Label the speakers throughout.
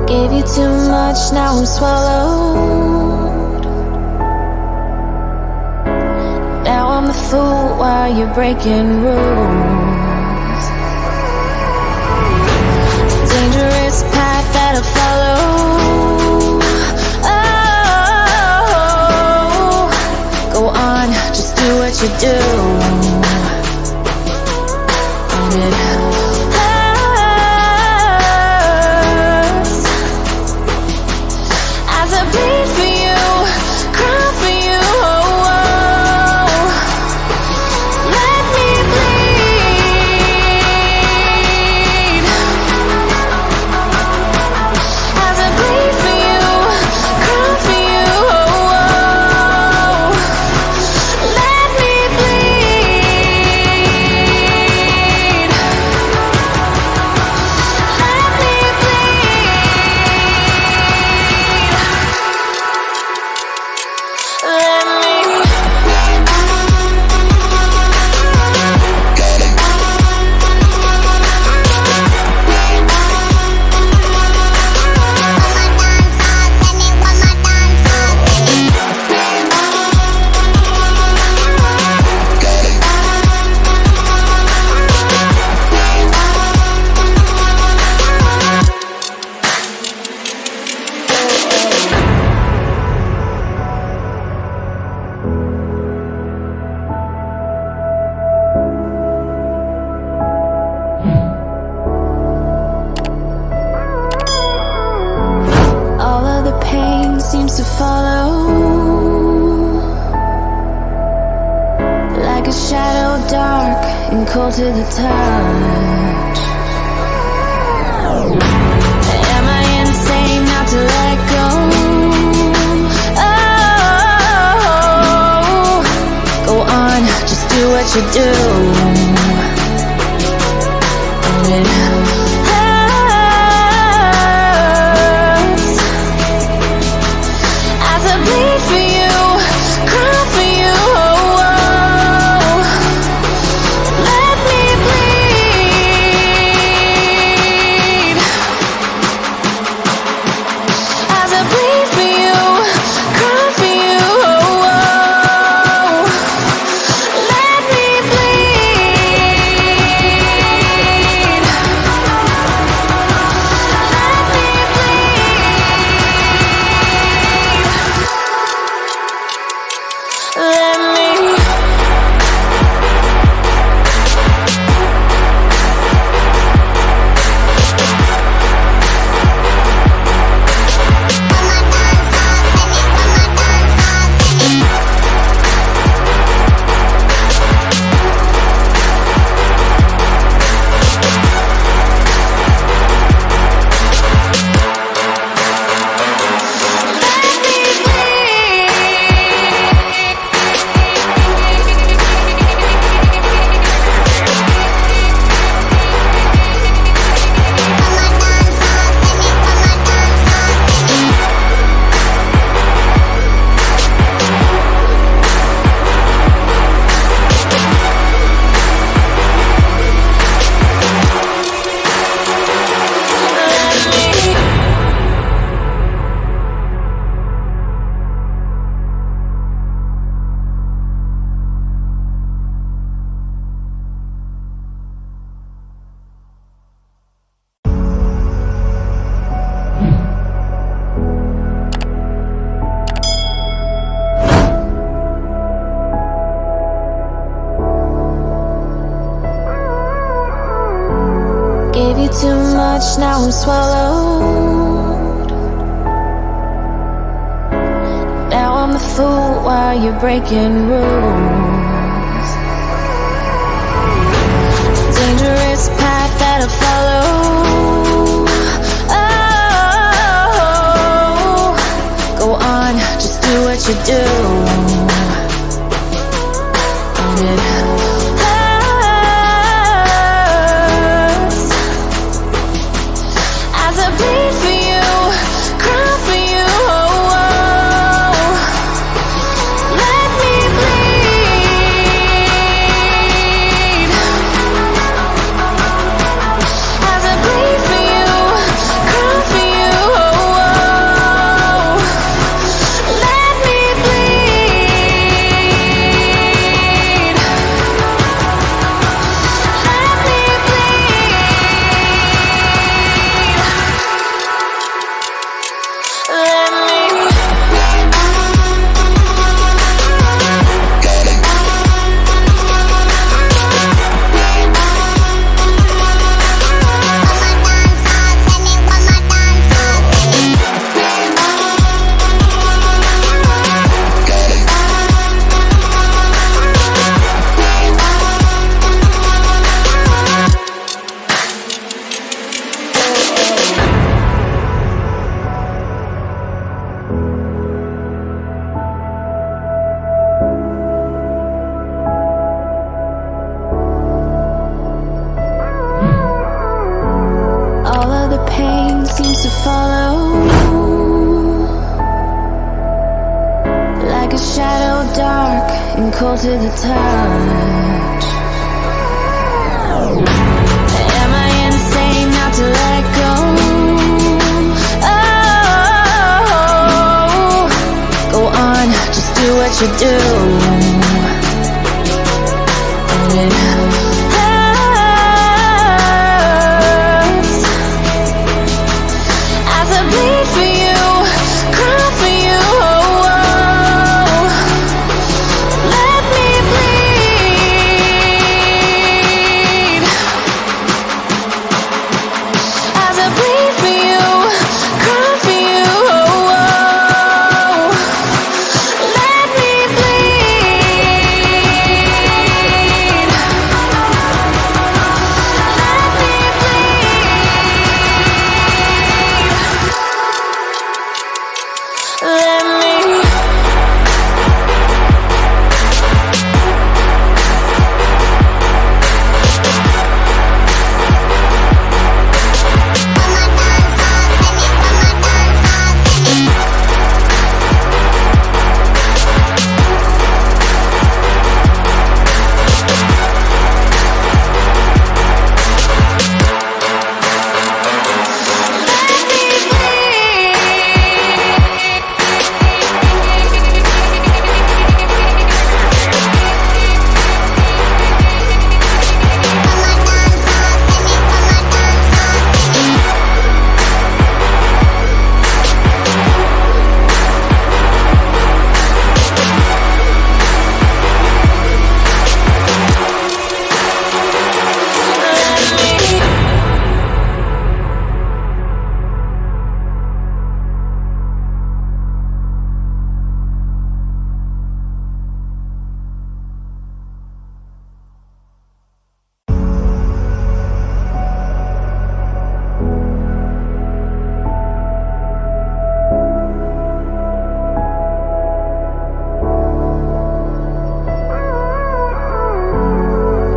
Speaker 1: Gave you too much, now I'm swallowed. Now I'm the fool while you're breaking rules. Dangerous path that I follow. Oh, go on, just do what you do. And it bleed for you, cry for you, oh, oh. Let me bleed. As I bleed for you, cry for you, oh, oh. Let me bleed. Let me seems to follow like a shadow, dark and cold to the touch. Am I insane not to let go? Oh, go on, just do what you do. And it bleed for you, cry for you, oh, oh. Let me bleed. As I bleed for you, cry for you, oh, oh. Let me bleed. Let me bleed. Let me. Gave you too much, now I'm swallowed. Now I'm the fool while you're breaking rules. Dangerous path that I follow. you do. And it hurts as I bleed for you, cry for you. Oh, oh. Let me bleed as I bleed for you, cry for you. Oh, oh. Let me bleed. Let me all of the pain seems to follow like a shadow, dark and cold to the touch. Am I insane not to let go? Oh, go on, just do what you do. And it hurts as I bleed for you, cry for you. Oh, oh. Let me bleed as I bleed for you, cry for you. Oh, oh. Let me bleed. Let me bleed. Let me.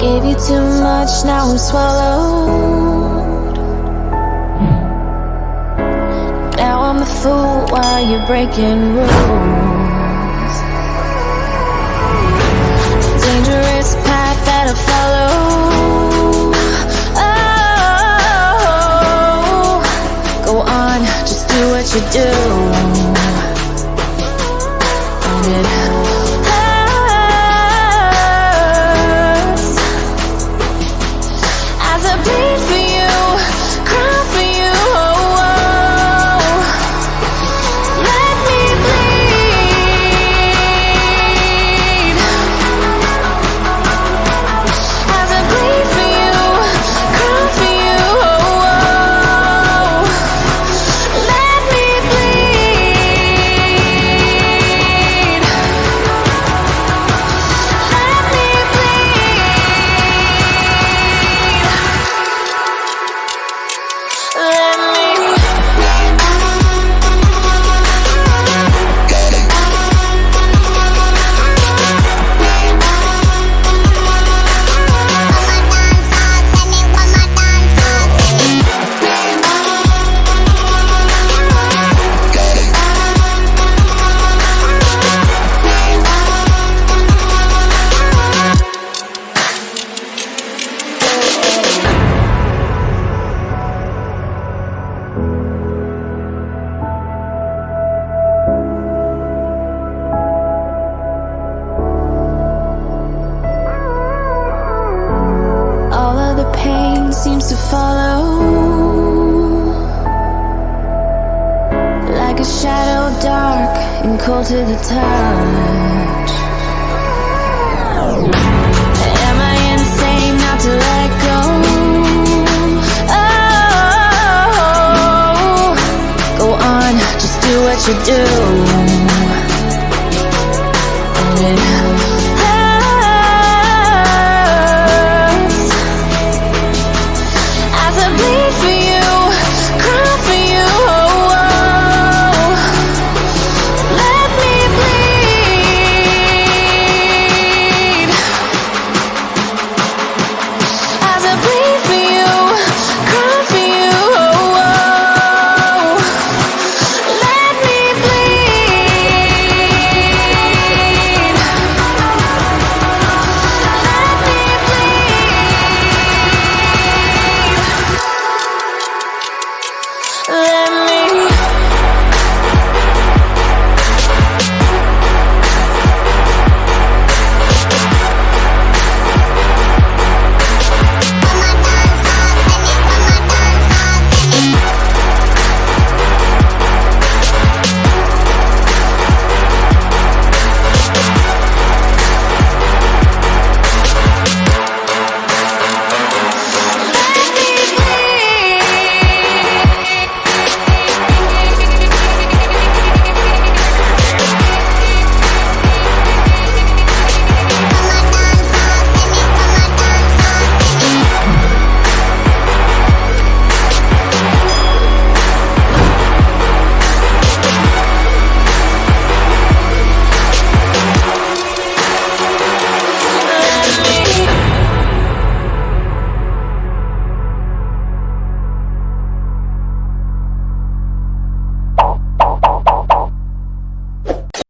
Speaker 1: Gave you too much, now I'm swallowed. Now I'm a fool while you're breaking rules. It's a dangerous path that I follow. Oh, go on, just do what you do. And it as I bleed for you, cry for you. Oh, oh. Let me bleed as I bleed for you, cry for you. Oh, oh. Let me bleed. cold to the touch. Am I insane not to let go? Oh, go on, just do what you do.